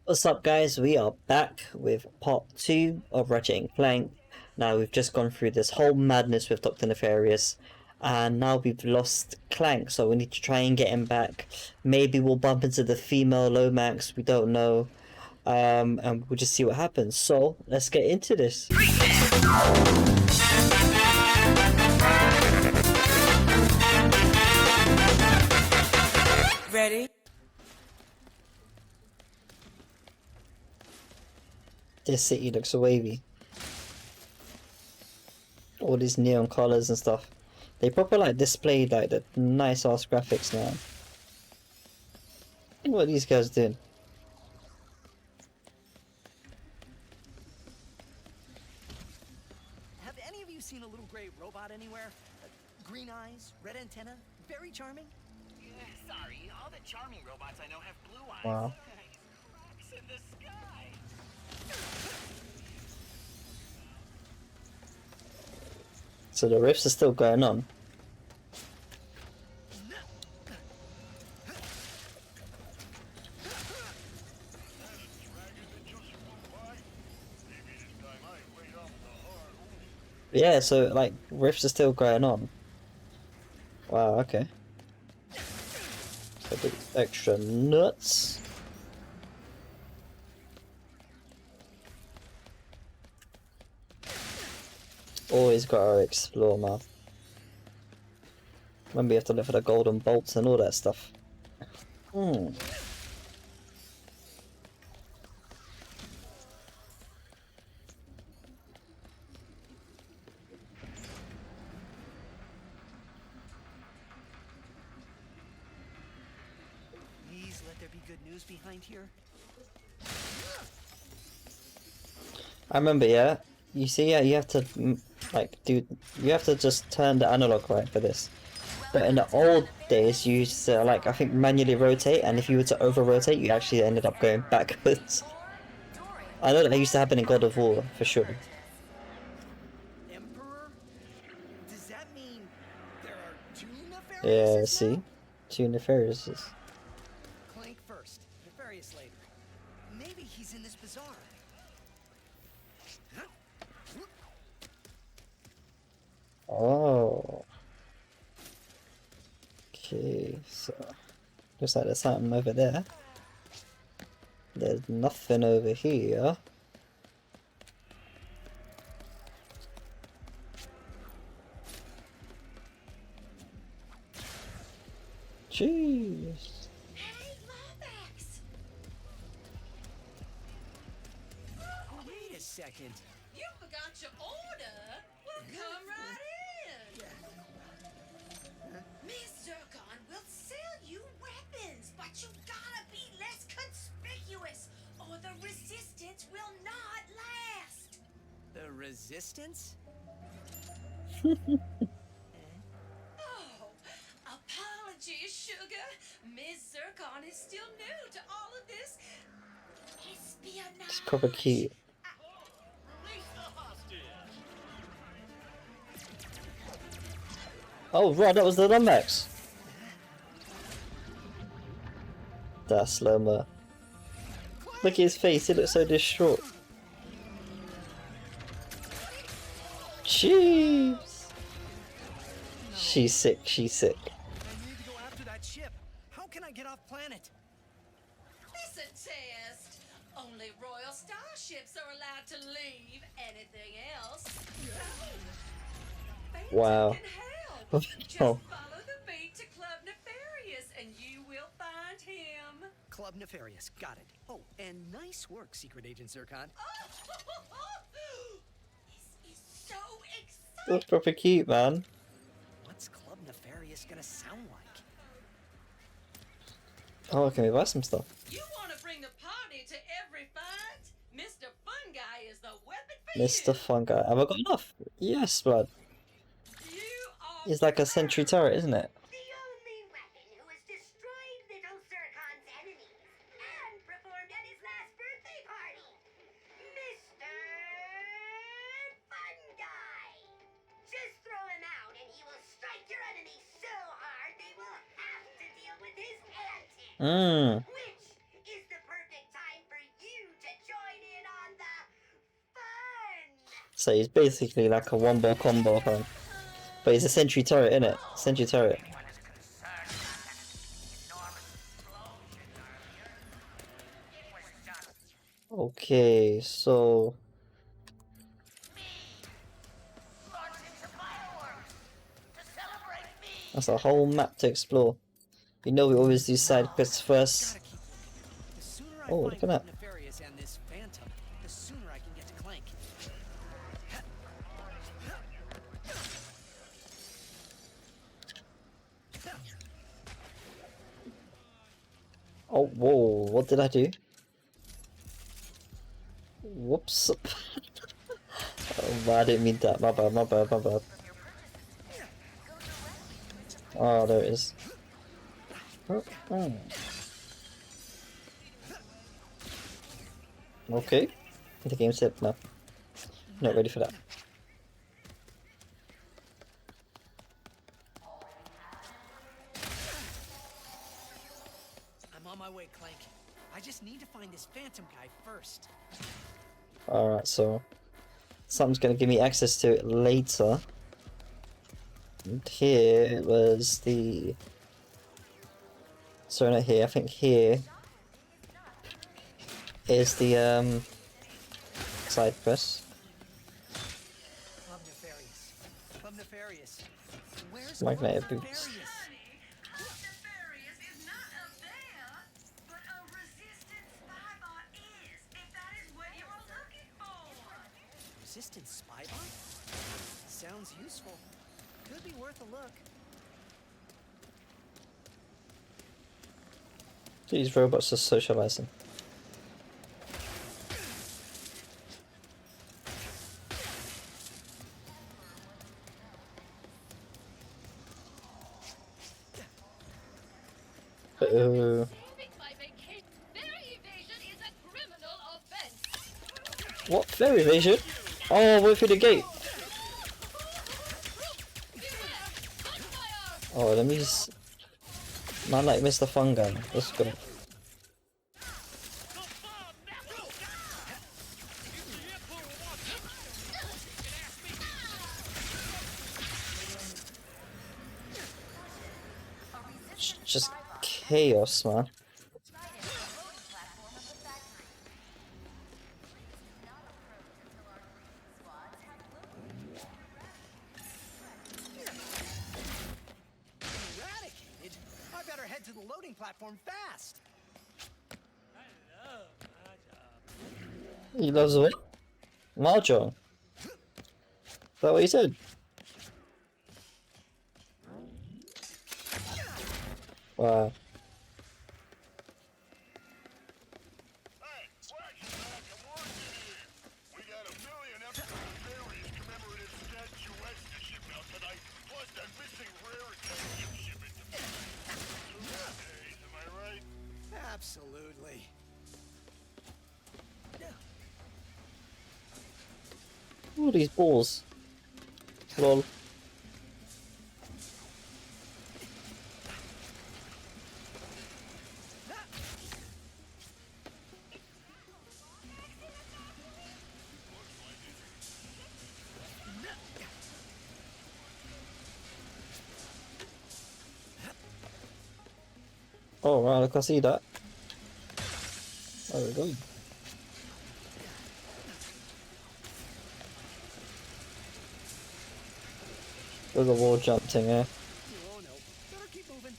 What's up, guys? We are back with part 2 of Ratchet and Clank. Now, we've just gone through this whole madness with Dr. Nefarious, and now we've lost Clank, so we need to try and get him back. Maybe we'll bump into the female Lomax, we don't know, and we'll just see what happens. So, let's get into this. Ready? This city looks so wavy. All these neon colors and stuff. They proper like displayed like the nice ass graphics now. What are these guys doing? Have any of you seen a little gray robot anywhere? Green eyes, red antenna, very charming? Yeah, sorry, all the charming robots I know have blue eyes. Wow. Cracks in the sky. So the rifts are still going on. Yeah, so like rifts are still going on. Wow, okay. A bit extra nuts. Always gotta explore, man. Remember, you have to look for the golden bolts and all that stuff. Please let there be good news behind here. I remember, yeah. You see, yeah, you have to you have to just turn the analog right for this. But in the old days, you used to I think manually rotate, and if you were to over rotate, you actually ended up going backwards. I know that used to happen in God of War for sure. Emperor? Does that mean there are two Yeah, Nefariouses see, now? two Nefariouses. Clank first, Nefarious later. Maybe he's in this bazaar. Oh. Okay, so looks like there's something over there. There's nothing over here. Jeez. Hey, Lomax! Wait a second. You forgot your order? Well, come right in! Miss Zircon will sell you weapons, but you gotta be less conspicuous, or the resistance will not last! The Resistance? Oh, apologies, sugar. Miss Zircon is still new to all of this espionage. It's proper cute. Release the hostage. Oh, right, that was the Lomax. That's slow-mo. Look at his face, he looks so distraught. Jeez. She's sick, she's sick. I need to go after that ship. How can I get off planet? It's a test. Only royal starships are allowed to leave. Anything else? Wow. Phantom can help. Just Oh. follow the beat to Club Nefarious and you will find him. Club Nefarious, got it. Oh, and nice work, Secret Agent Zircon. This is so exciting. That's proper cute, man. What's Club Nefarious gonna sound like? Oh, can we buy some stuff? You want to bring the party to every fight? Mr. Fun Guy is the weapon for you. Mr. Fun Guy. Have I got enough? Yes, blood. You are It's like a sentry turret, isn't it? The only weapon who has destroyed Little Zircon's enemies and performed at his last birthday party, Mr. Fun Guy. Just throw him out and he will strike your enemies so hard they will have to deal with his antics. Mmm. Which is the perfect time for you So he's basically like a one-bar combo fan. But he's a sentry turret, innit? Sentry turret. Okay, so that's a whole map to explore. You know we always do side quests first. Gotta keep moving. The sooner I Oh, find look at that. Nefarious and this Phantom, the sooner I can get to Clank. Oh, whoa, what did I do? Whoops. Oh, I didn't mean that. My bad, my bad, my bad. Oh, there it is. Oh, oh. Okay. The game said no. Not ready for that. I'm on my way, Clank. I just need to find this Phantom guy first. Alright, so something's gonna give me access to it later. And here was the... Sorry, not here. I think here is the side quest. Club Nefarious. Club Nefarious. Where's Magnetic Club boots. Nefarious? Nefarious is not up there, but a resistant spy bot is, if that is what you are looking for. Resistant spy bot? Sounds useful. Could be worth a look. These robots are socializing. Uh-oh. What? Flare evasion? Oh, wait for the gate. Oh, let me just... Man like Mr. Fungi. Let's go. Just chaos, man. Eradicated? I better head to the loading platform fast. He loves what? Mahjong. Is that what he said? Wow. Hey, Ratchet and Clank, I'm working here. We got a million extra Nefarious commemorative statuettes to ship out tonight, plus that missing rarity gift shipment to me. Two good days, am I right? Absolutely. All these balls. Lol. Oh wow, I can see that. There we go. There's a wall jump thing here. Oh no. Better keep moving.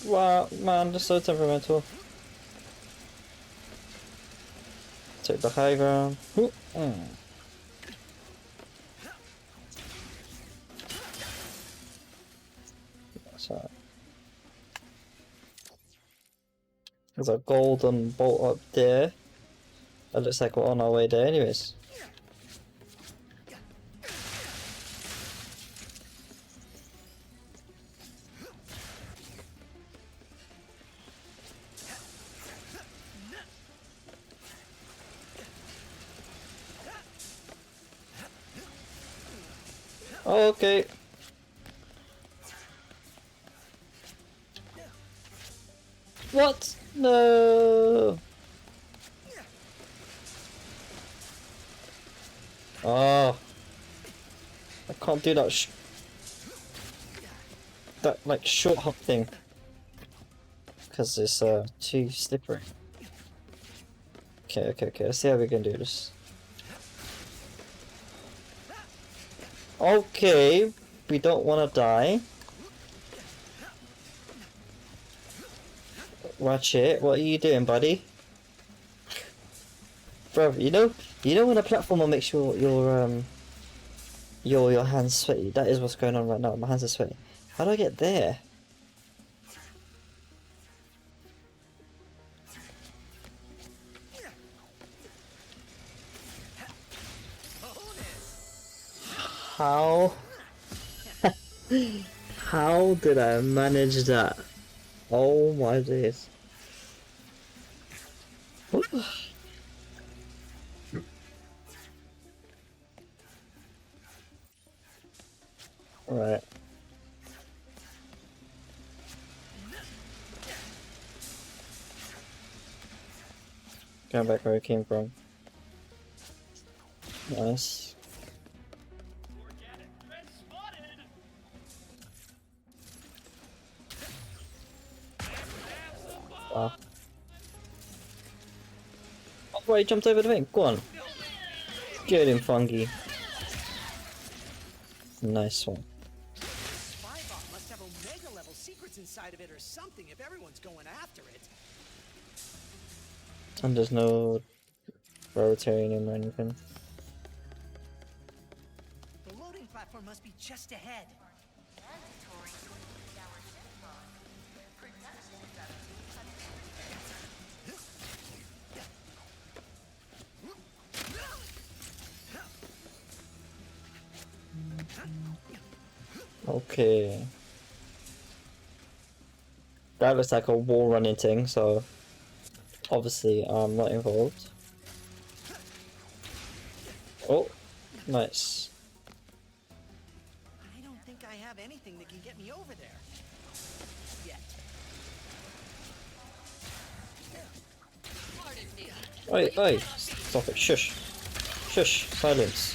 Wow, man, just so temperamental. Take the high ground. Ooh, So, there's a golden bolt up there. It looks like we're on our way there anyways. Okay. What? No. Oh, I can't do that. That like short hop thing because it's too slippery. Okay. Let's see how we can do this. Okay, we don't want to die. Ratchet, what are you doing, buddy? Bro, you know when a platformer makes your hands sweaty. That is what's going on right now. My hands are sweaty. How do I get there? How? How did I manage that? Oh my days. Right. Going back where I came from. Nice. Wow. Oh, right, he jumped over the thing. Go on. Get him, Fungi. Nice one. Spybot must have Omega level secrets inside of it or something if everyone's going after it. And there's no Rotarium or anything. The loading platform must be just ahead. Okay. That looks like a wall running thing, so obviously I'm not involved. Oh, nice. I don't think I have anything that can get me over there. Yet. Oi, stop it, shush. Shush, silence.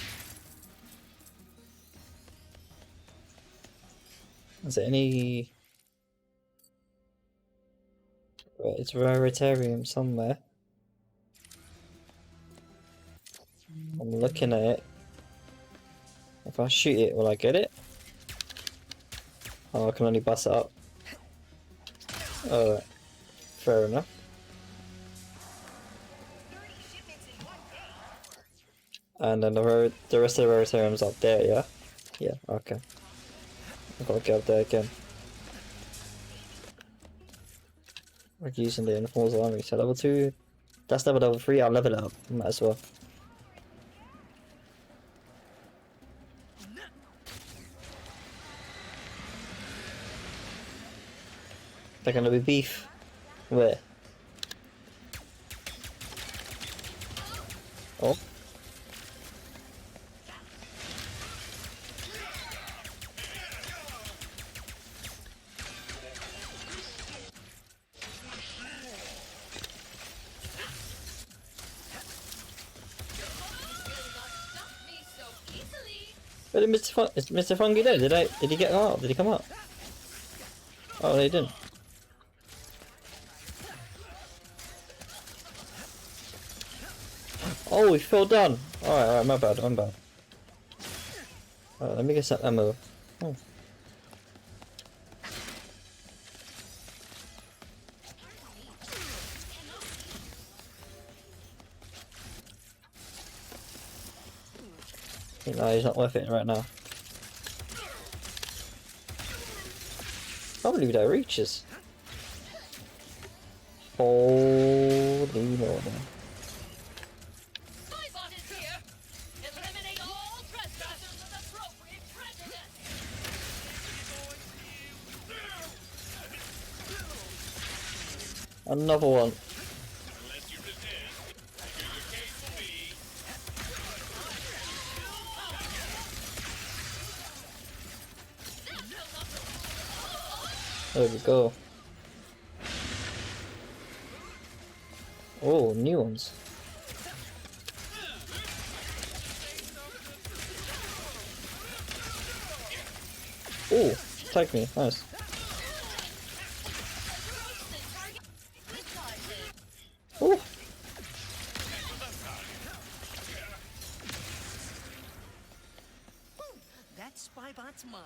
Is there any... Wait, it's Raritarium somewhere. I'm looking at it. If I shoot it, will I get it? Oh, I can only bust it up. Alright, fair enough. And then the rest of the Raritarium's up there, yeah? Yeah, okay. I've got to get up there again. We're using the Inform's army, so level 2. That's level 3, I'll level it up. Might as well. They're gonna be beef. Where? Oh. But is Mr. Fungi there? Did he get out? Did he come out? Oh, they didn't. Oh, he fell down. Alright, my bad, I'm bad. Alright, let me get some ammo. Oh. No, he's not worth it right now. Can't believe that reaches. Holy moly. Another one. There we go. Oh, new ones. Oh, take me, nice. Oh, That spybot's mine.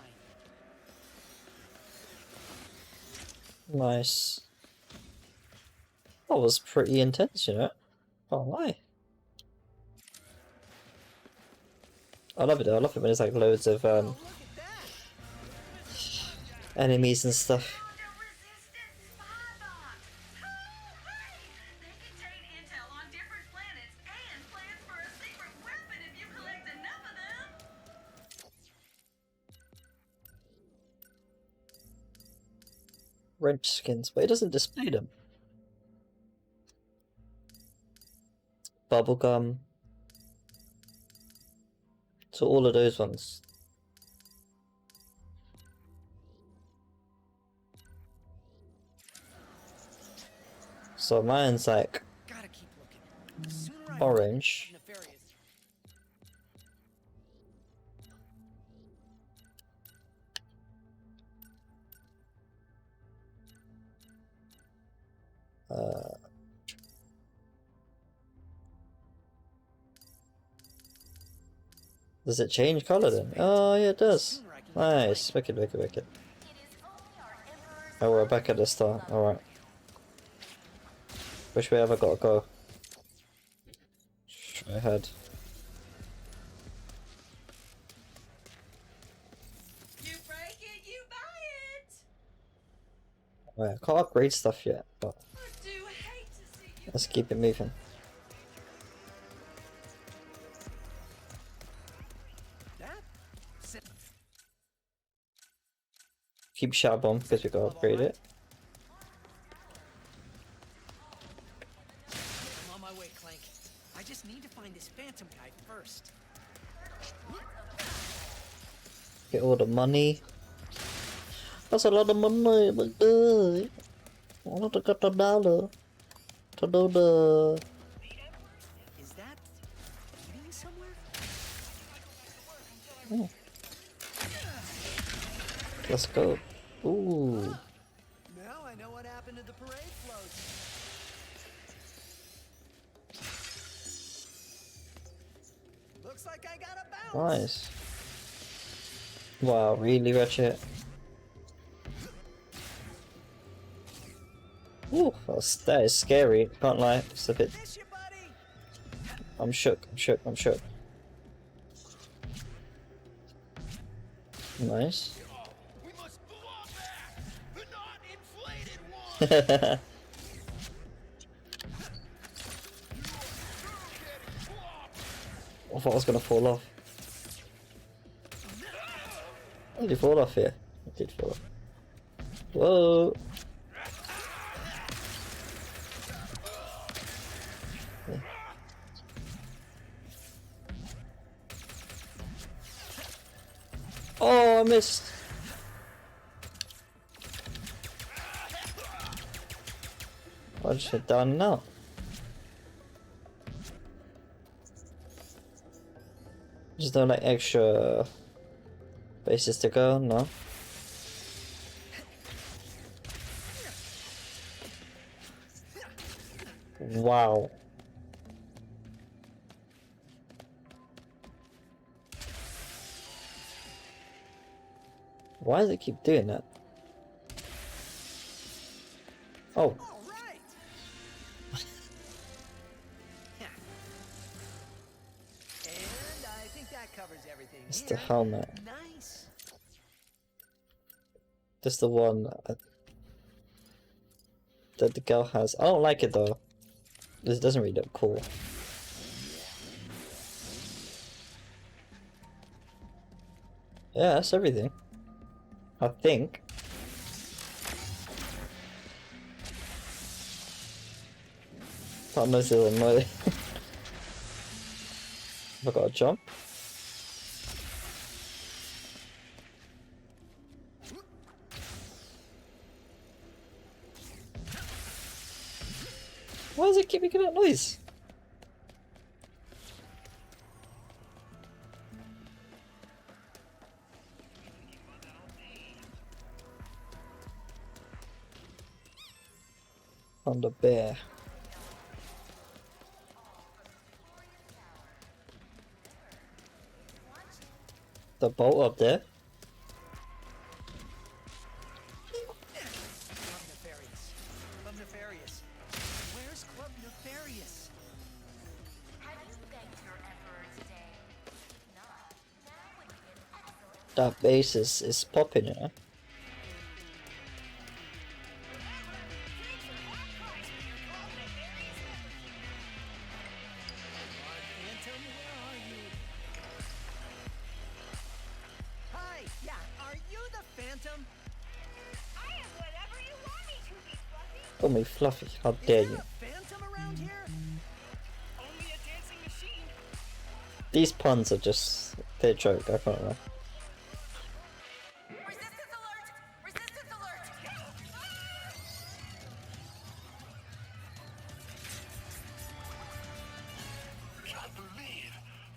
nice. That was pretty intense, you know. Can't lie. I love it though. I love it when there's like loads of Oh, look at that! enemies and stuff. Found a resistant spy box. Hooray! They contain intel on different planets and plans for a secret weapon if you collect enough of them. Wrench skins, but it doesn't display them. Bubblegum. So all of those ones. So mine's like Gotta keep looking. The sooner I find orange. nefarious. Does it change colour then? Oh yeah, it does. Sooner I can get to Nice. Wicked, wicked, wicked. It is only our Emperor's Oh, we're back at the start. Alright. Which way have I got to go? Straight ahead. You break it, you buy it. Right, I can't upgrade stuff yet, but I do hate to see you. let's keep it moving. That? Keep Shadow Bomb because we got to upgrade it. I'm on my way, Clank. I just need to find this Phantom guy first. Get all the money. That's a lot of money, but I want to get the dollar to do the. Is that leading somewhere? Let's go. Ooh, Now I know what happened to the parade floats. Looks like I got a bounce. nice. Wow, really, Ratchet? Ooh, that is scary. Can't lie. It's a bit. Miss you, buddy. I'm shook. I'm shook. I'm shook. Nice. We must claw back the not inflated one. I thought I was gonna fall off. Did you fall off here? I did fall off. Whoa! Yeah. Oh, I missed! I just hit down now. Just no like extra places to go, no. Wow. Why does it keep doing that? Oh, All right. And I think that covers everything. it's the here. helmet. Nice. That's the one that the girl has. I don't like it though. This doesn't really look cool. Yeah, that's everything. I think. Can't know still annoy. Have I got to jump? Why does it keep making that noise? On the bear. The bolt up there. Club Nefarious. Club Nefarious. Where's Club Nefarious? Have you thanked your emperor today? Not. Now would be an excellent. That bass is popping, you know? Phantom, where are you? Hi, yeah, are you the Phantom? I am whatever you want me to be, Fluffy. Call me Fluffy, how Is dare there you. a Phantom around here? Only a dancing machine. These puns are just, they're a joke, I can't lie. Resistance alert! Resistance alert! Can't believe.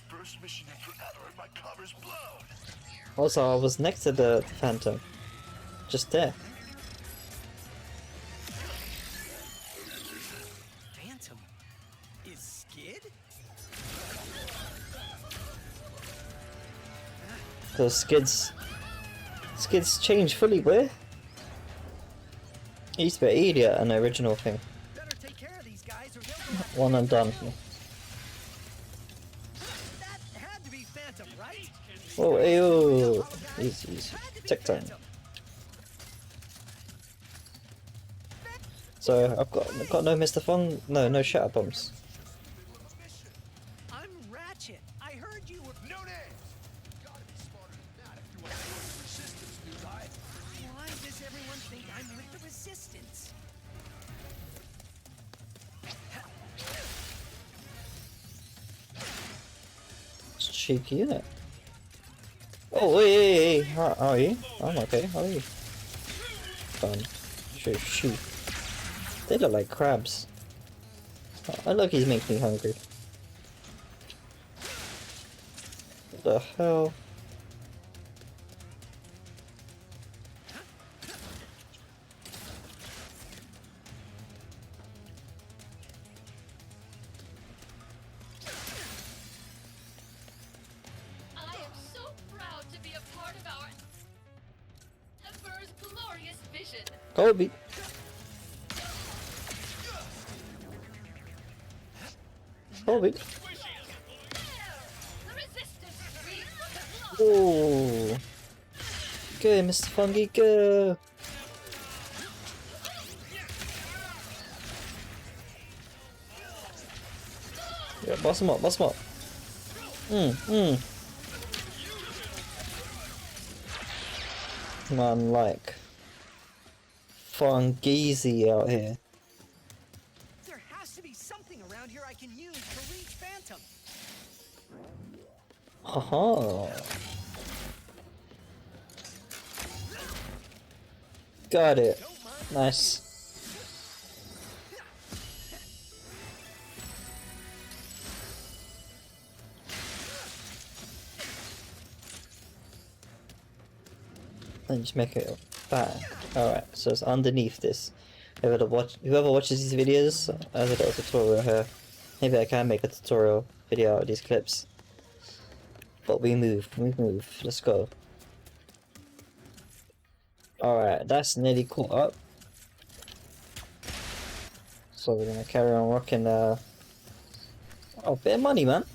First mission in forever and my cover's blown. Also, I was next to the Phantom. Just there. Phantom? Is Skid? The skids change fully, where? It used to be idiot, an original thing. Better take care of these guys or they'll go. One and done. That had to be Phantom, right? Oh, ew. Easy, easy. Tick time. So I've got no Mr. Fong, no shatter bombs. I'm Ratchet. I heard you were. No names. Gotta be smarter than that if you want to join the resistance, new guy. Why does everyone think I'm with the Resistance? It's cheeky, isn't it? Oh, hey, how are you? I'm okay, how are you? Done. Shoot. They look like crabs. Oh, look, he's making me hungry. What the hell? I am so proud to be a part of our emperor's glorious vision. Kobe. Kobe. The resistance breathes the blood. Oh. Go, Mr. Fungi, go. Yeah, boss him up, boss him up. Man, like Fungeezy out here. There has to be something around here I can use to reach Phantom. Haha. Got it. Nice. And just make it back. Alright, so it's underneath this. Whoever watches these videos, as a little tutorial here. Maybe I can make a tutorial video out of these clips. But we move. Let's go. Alright, that's nearly caught up. So we're gonna carry on rocking oh, bit of money, man.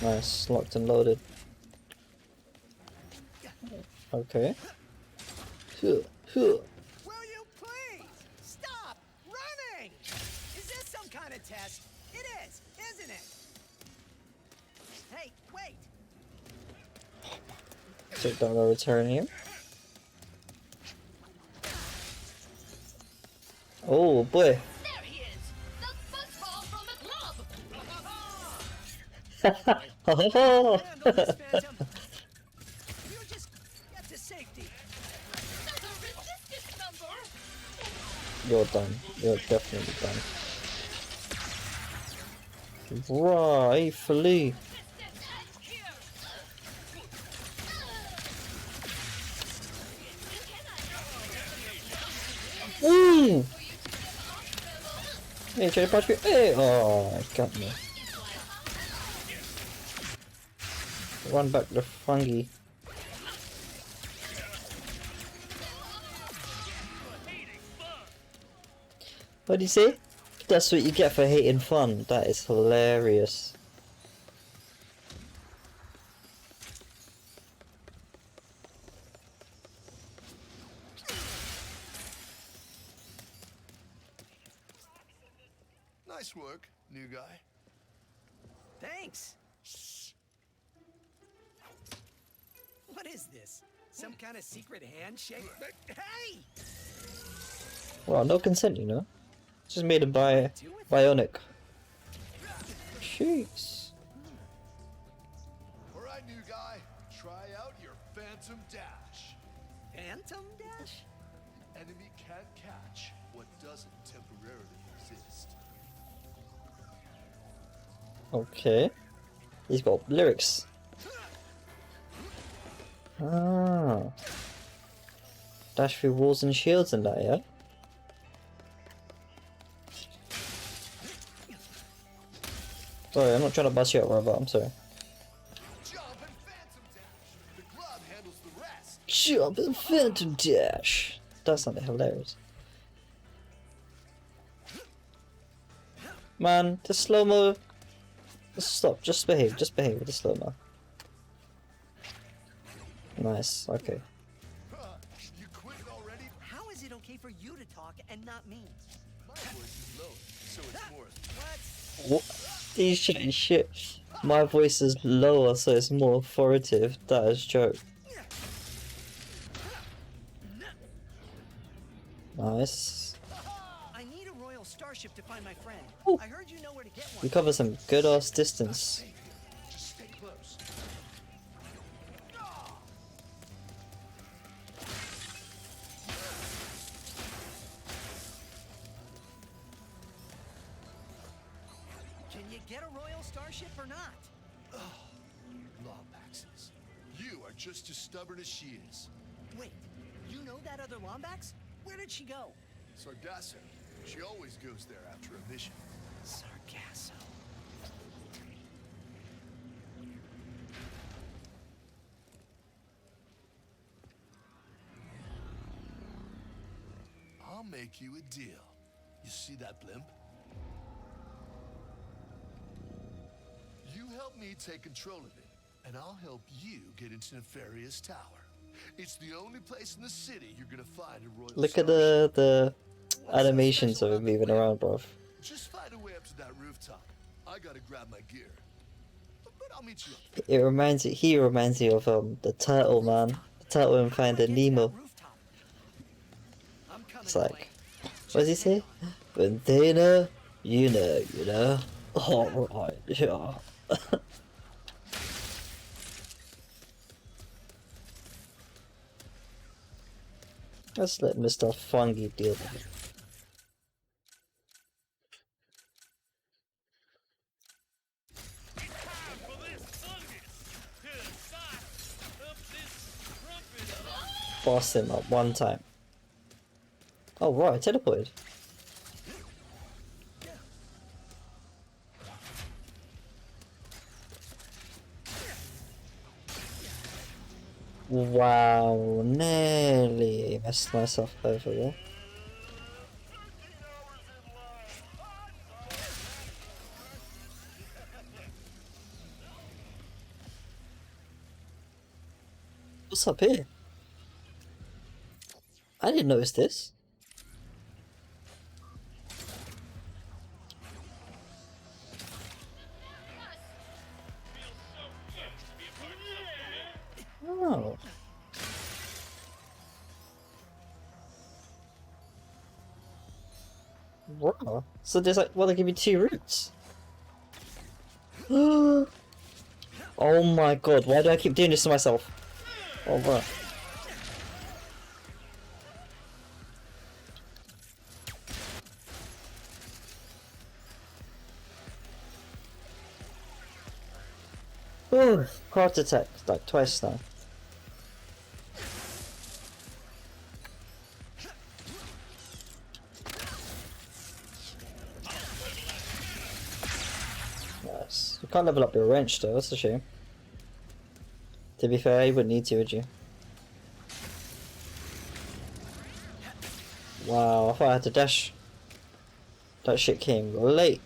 Nice, locked and loaded. Okay. Will you please stop running? Is this some kind of test? It is, isn't it? Hey, wait. So don't go return here. Oh boy. There he is! The football from the club! Handle this, Phantom. You just get to safety. There's a resistance number! You're done. You're definitely done. Rightfully. Resistance ends here! Mmm! Hey, try to punch me. Hey! Oh, got me. Run back the fungi. What do you say? That's what you get for hating fun. That is hilarious. Nice work, new guy. Thanks. What is this? Some kind of secret handshake? Hey! Well, no consent, you know. Just made it by Bionic. Jeez. Alright, new guy. Try out your Phantom Dash. Phantom Dash? Enemy can't catch what doesn't temporarily exist. Okay. He's got lyrics. Ah. Dash through walls and shields and that, yeah? Sorry, I'm not trying to bust you up, robot, I'm sorry. Jump and Phantom Dash. The glove handles the rest. Jump and Phantom Dash! That sounded hilarious. Man, the slow-mo... Stop, just behave with the slow-mo. Nice, okay. You quit already? How is it okay for you to talk and not me? My voice is low, so it's more. What? What? He's shitting shit. My voice is lower, so it's more authoritative. That is joke. Nice. I need a royal starship to find my friend. Ooh. I heard you know where to get We one. cover some good ass distance. Just stay close. Can you get a royal starship or not? Lombaxes. You are just as stubborn as she is. Wait, you know that other Lombax? Where did she go? Sargasso. She always goes there after a mission. Sargasso. I'll make you a deal. You see that blimp? You help me take control of it, and I'll help you get into Nefarious Tower. It's the only place in the city you're gonna find a royal Look at starship. the What's so animations special of it about the moving whip? around, bruv. Just find a way up to that rooftop. I gotta grab my gear. But I'll meet you up. He reminds me of the turtle, man. The turtle in How do I Finding get to that Nemo. rooftop? I'm coming It's like, away. what does he say? When they know, you know, you know. Alright, yeah. Let's let Mr. Fungi deal with it. Boss him up one time. Oh right, teleported. Wow, nearly messed myself over there. What's up here? I didn't notice this. Wow. So there's like, well, they give you 2 routes. Oh my god, why do I keep doing this to myself? Oh, bro. Ooh, heart attack, like twice now. Nice. You can't level up your wrench though, that's a shame. To be fair, you wouldn't need to, would you? Wow, I thought I had to dash. That shit came late.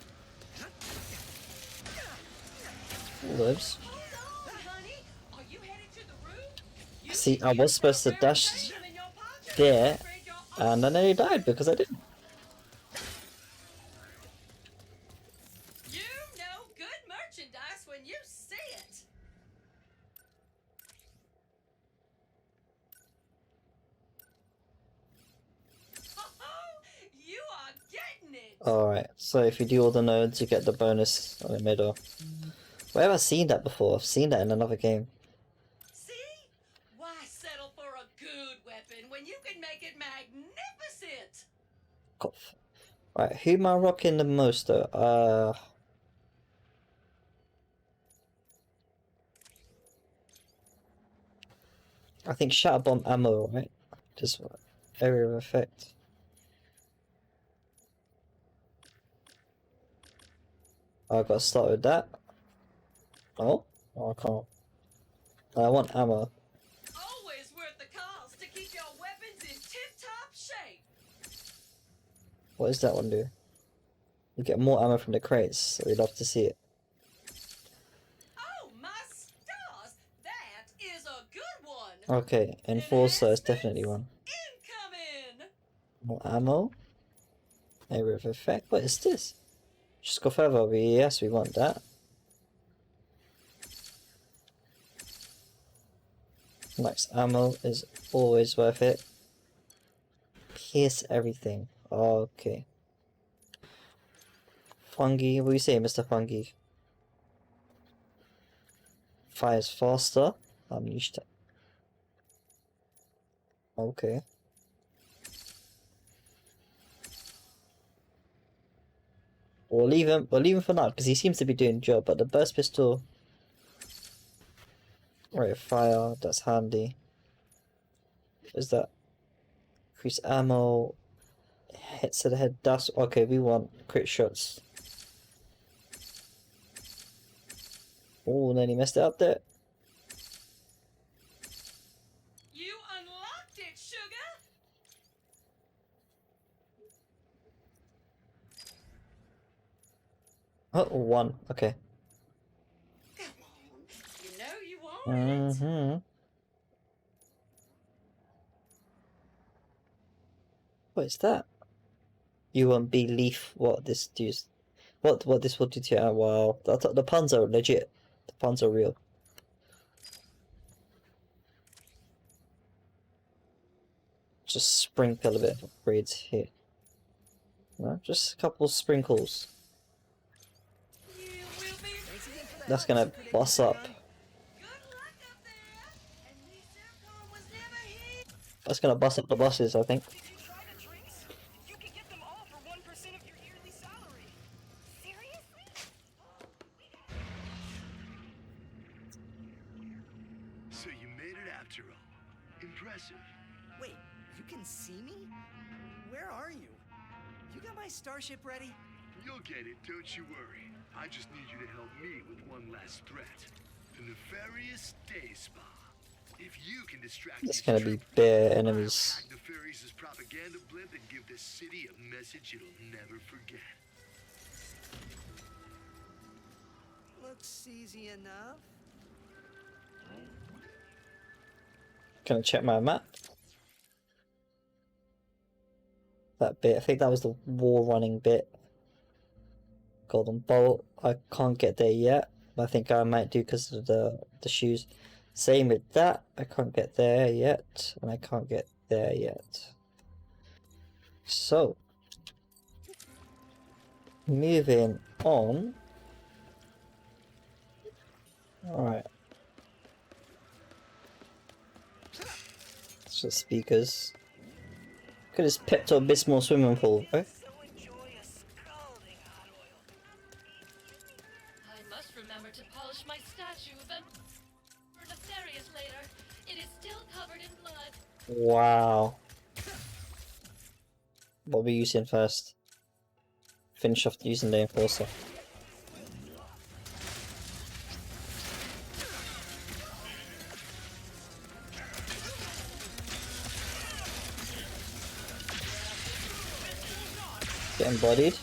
Lives. Hold on, honey. Are you headed to the room? You See, I can was use supposed to that dash barricade in your pocket to there, upgrade your and I nearly died because I didn't. You know good merchandise when you see it. Oh, you are getting it. Alright, so if you do all the nodes, you get the bonus on the middle. Where have I seen that before? I've seen that in another game. See? Why settle for a good weapon when you can make it magnificent? Cough. Right, who am I rocking the most though? I think Shatter Bomb ammo, right? Just area of effect. I gotta start with that. Oh, I can't. I want ammo. Always worth the cost to keep your weapons in tip-top shape. What does that one do? You get more ammo from the crates, so we'd love to see it. Oh, my stars! That is a good one. Okay, Enforcer is definitely Enhancements one. incoming. More ammo. Area of effect. What is this? Just go further. Yes, we want that. Max ammo is always worth it. Pierce everything. Okay. Fungi. What do you say, Mr. Fungi? Fires faster. Unleashed. Okay. We'll leave him for now because he seems to be doing the job. But the burst pistol, rate of fire, that's handy. Is that increase ammo? Hits to the head. That's okay. We want crit shots. Oh, then he messed it up there. You unlocked it, sugar. Oh, 1. Okay. Come on. You know you want it. Mm-hmm. What is that? You won't believe what this does. What this will do to you. Wow. The puns are legit. The puns are real. Just sprinkle a bit of upgrades here. No, just a couple sprinkles. You will be That's gonna boss up. good luck up there. And me Zircon was never here. That's gonna bust up the bosses, I think. Did you try the drinks? You can get them all for 1% of your yearly salary. Seriously? So you made it after all. Impressive. Wait, you can see me? Where are you? You got my starship ready? You'll get it, don't you worry. I just need you to help me with one last threat. The nefarious day spa. If you can distract It's these gonna be troops, bare I'll enemies. hack Nefarious' propaganda blimp and give this city a message it'll never forget. Looks easy enough. Gonna check my map. That bit, I think that was the wall running bit. Golden Bolt, I can't get there yet. But I think I might do because of the shoes. Same with that, I can't get there yet. And I can't get there yet. So, Moving on. Alright. It's just speakers. Look at this Pepto Bismol swimming pool, right? So enjoy a scalding hot oil. I must remember to polish my statue, then for nefarious later. It is still covered in blood. Wow. What are we using first? Finish off using the Enforcer. Getting bodied.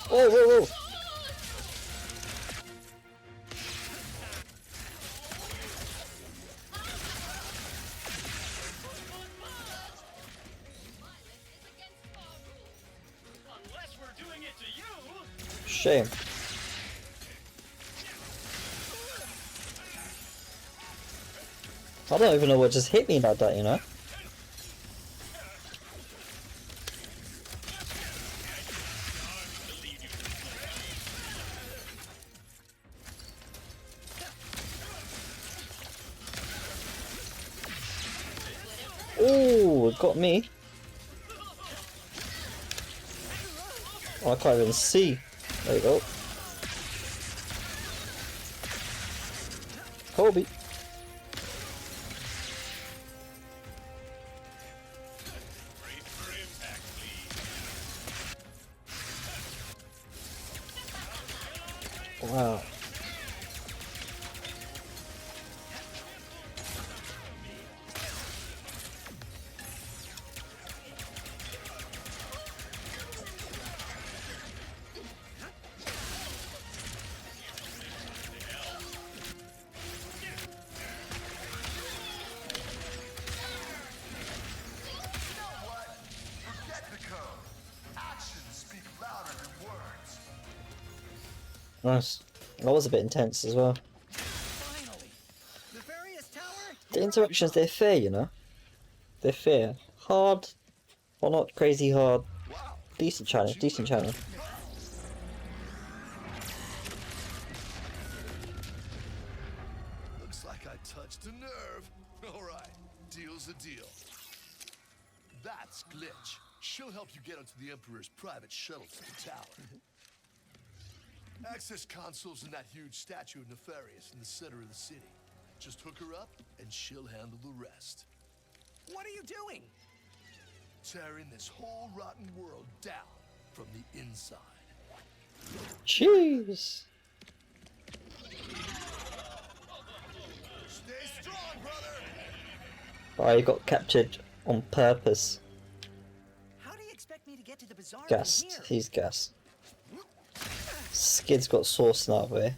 Whoa, whoa, whoa! Unless we're doing it to you. Shame. I don't even know what just hit me like that, you know? Ooh, it got me. Oh, I can't even see. There you go. Kobe. Wow. Forget the code. Actions speak louder than words. Nice. That was a bit intense as well. Finally! Nefarious Tower? The interactions, they're fair, you know? They're fair. Hard, or not crazy hard. Decent challenge, decent challenge. Looks like I touched a nerve. Alright, deal's a deal. That's Glitch. She'll help you get onto the Emperor's private shuttle to the tower. Access console's in that huge statue of Nefarious in the center of the city. Just hook her up, and she'll handle the rest. What are you doing? Tearing this whole rotten world down from the inside. Jeez. Stay strong, brother! Oh, he got captured on purpose. How do you expect me to get to the bazaar from Gassed. here? He's gassed. Skid's got sauce in that way.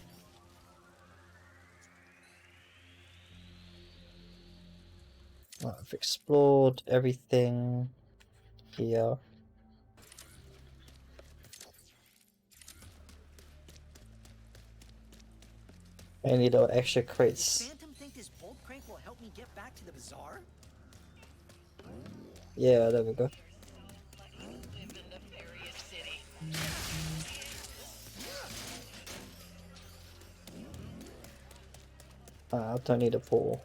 Right, I've explored everything here. Any little extra Does crates. Phantom think this bolt crank will help me get back to the bazaar? Yeah, there we go. I don't need a portal.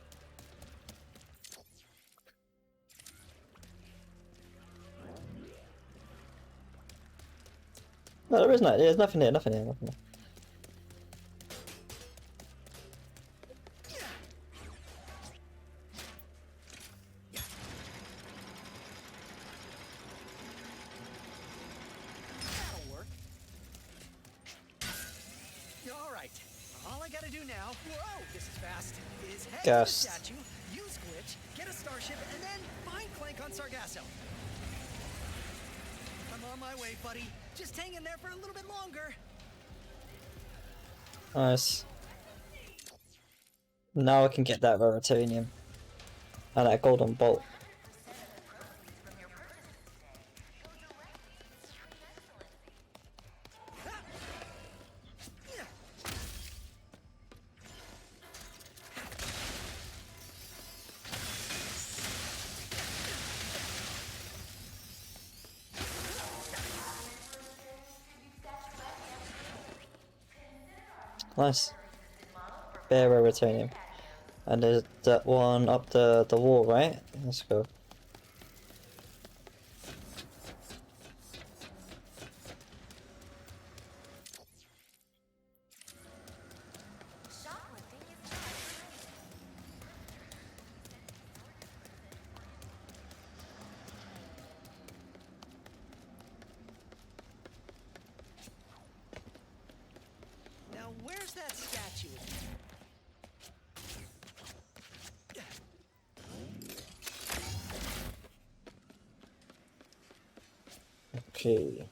No, there is not. There's nothing here. Nothing here. Nothing here. That'll work. Alright. All I gotta do now, whoa, this is fast, is head to the Gassed. statue, use Glitch, get a starship, and then find Clank on Sargasso. I'm on my way, buddy. Just hang in there for a little bit longer. Nice. Now I can get that Veritonium. And that golden bolt. Nice. Bare Raritanium. And there's that one up the wall, right? Let's go. Shoplifting is not Now, where's that statue? Okay.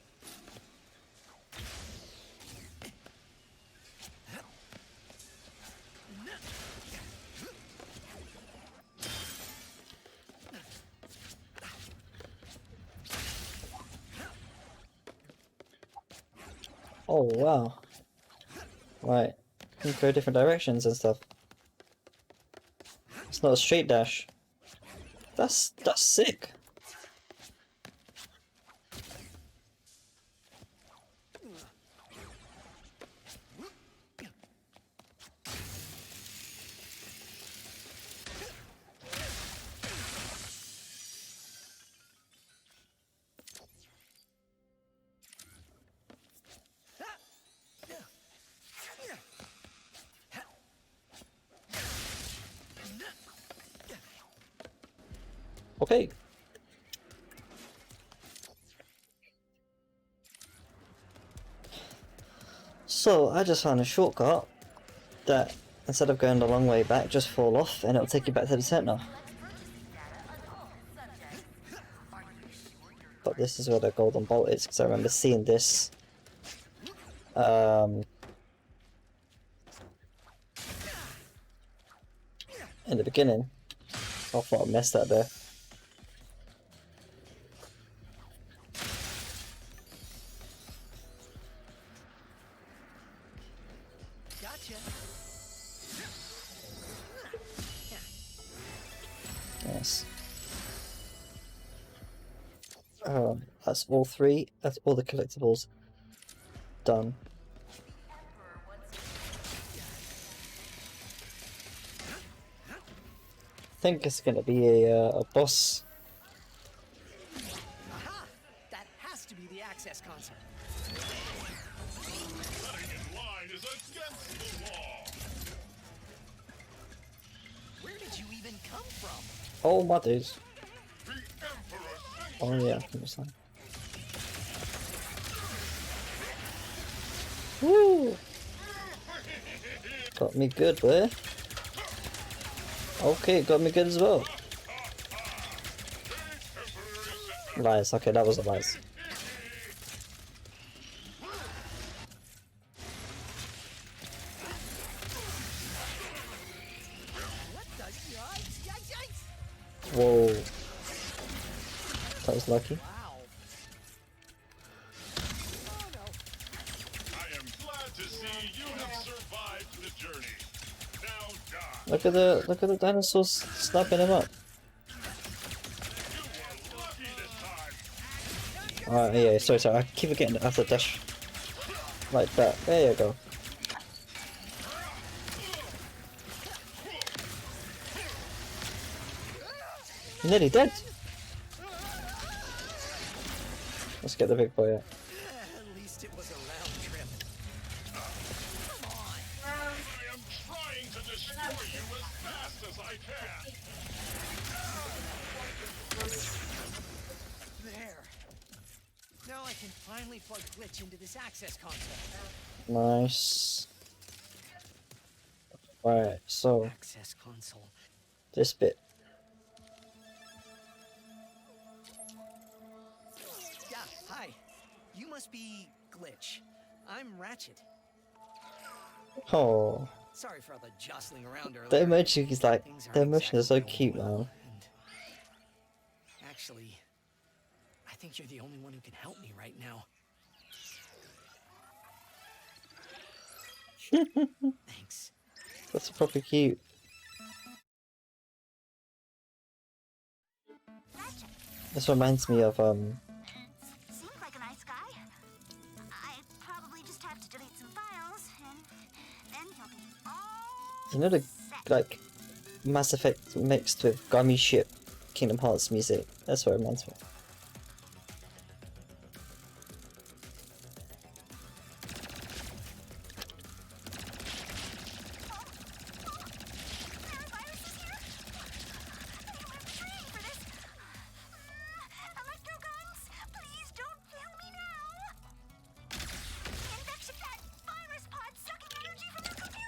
Oh wow. Right. You can go different directions and stuff. It's not a straight dash. That's sick. Okay. So I just found a shortcut that instead of going the long way back, just fall off and it'll take you back to the center. But this is where the golden bolt is, because I remember seeing this in the beginning. I thought I messed that there. Gotcha. Yes. That's all three. That's all the collectibles done. I think it's gonna be a boss. Aha! That has to be the access console. Cutting in line is against the law. Where did you even come from? Oh my days. The Emperor sent Oh you. yeah, I understand. Woo! Got me good, boy. Okay, got me good as well. Lies. Okay, that was a lies. What the yikes? Yikes! Yikes! Whoa. That was lucky. Wow. Oh no. I am glad to see you have survived the journey. Now die. Look at the dinosaurs snapping him up. You were lucky this time. Alright, yeah, sorry, I keep forgetting after dash. Like that. There you go. You're nearly dead. Let's get the big boy out. At least it was a round trip. Come on. I am trying to destroy you as fast as I can. There. Now I can finally plug Glitch into this access console. Nice. Right, so Access console. this bit. Yeah, hi. You must be Glitch. I'm Ratchet. Oh, Sorry for all the jostling around earlier. the emoji is like, Things the aren't emotion is so exactly cute, going well, man. and actually, I think you're the only one who can help me right now. Thanks. That's proper cute. This reminds me of Seems like a nice guy. I probably just have to delete some files, and then You know the like Mass Effect mixed with gummy ship Kingdom Hearts music? That's what it reminds me. Please don't kill me now! The infection that virus pod sucking energy from the computer!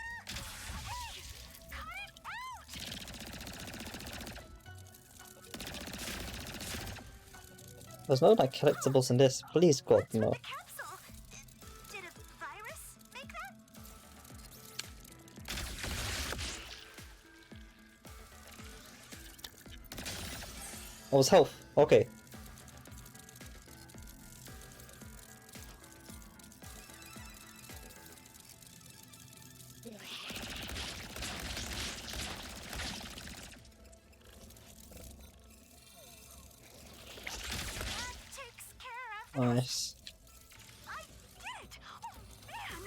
Hey! Cut it out! There's no like collectibles in this. Please God, What's with no. the capsule? Did a virus make that? Oh, it's health. Okay. That takes care of Nice. I did it! Oh man!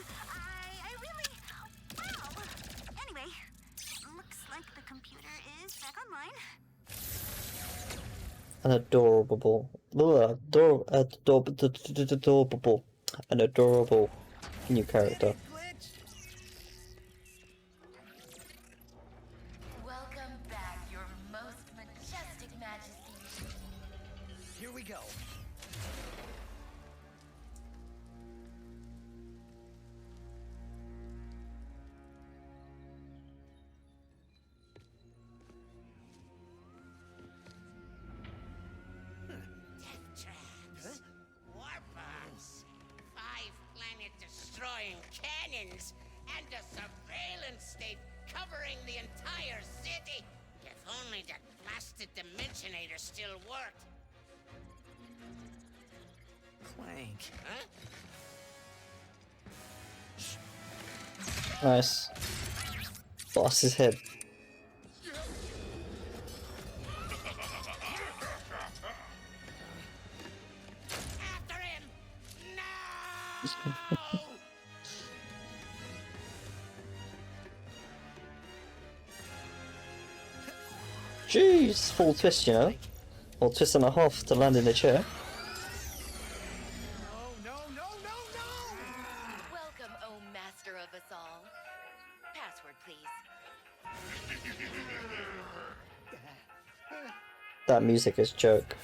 I really... Wow! Anyway, looks like the computer is back online. An adorable, adorable, an adorable new character. Glitch. Welcome back, your most majestic majesty. Here we go. Traps, warp bombs, 5-planet destroying cannons, and a surveillance state covering the entire city. If only that blasted Dimensionator still worked. Clank. Huh? Nice. Boss his head. After him! No! Jeez, full twist, you know? Or twist and a half to land in the chair. No, no, no, no, no! Welcome, oh master of us all. Password, please. That music is joke.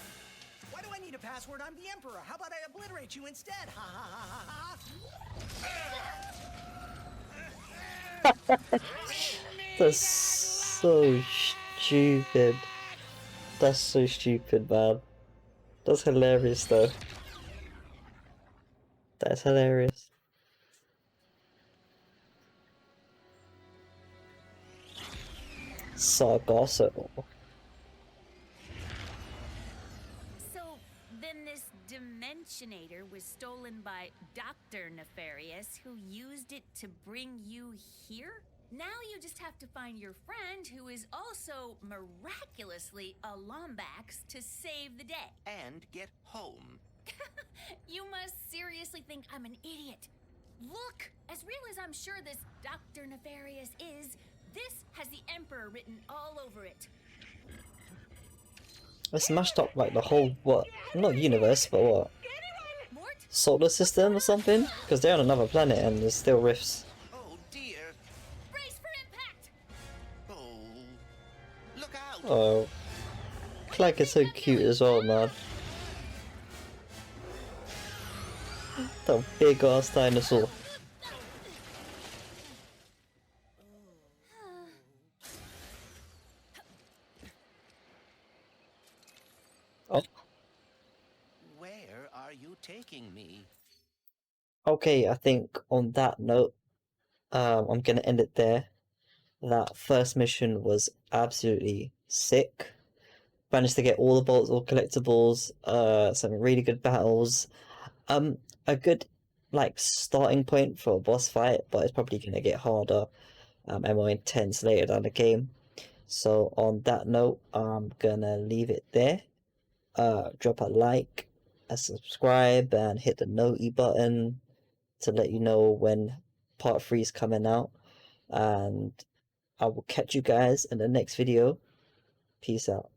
Why do I need a password? I'm the Emperor. How about I obliterate you instead? Ha ha ha ha ha! That's so stupid. That's so stupid, man. That's hilarious, though. That's hilarious. Sargasso. So then this Dimensionator was stolen by Dr. Nefarious, who used it to bring you here? Now you just have to find your friend, who is also miraculously a Lombax, to save the day. And get home. You must seriously think I'm an idiot. Look, as real as I'm sure this Dr. Nefarious is, this has the Emperor written all over it. I smashed up like the whole, what? Not universe, but what? Mort? Solar system or something? Because they're on another planet and there's still rifts. Oh dear. Brace for impact! Oh. Look out. Oh. Clank is so cute as well, man. That big ass dinosaur. Oh. Where are you taking me? Okay, I think on that note, I'm gonna end it there. That first mission was absolutely sick. Managed to get all the bolts, all collectibles, some really good battles. A good like starting point for a boss fight, but it's probably gonna get harder, and more intense later down the game. So on that note, I'm gonna leave it there. Drop a like, a subscribe, and hit the noti button to let you know when part 3 is coming out. And I will catch you guys in the next video. Peace out.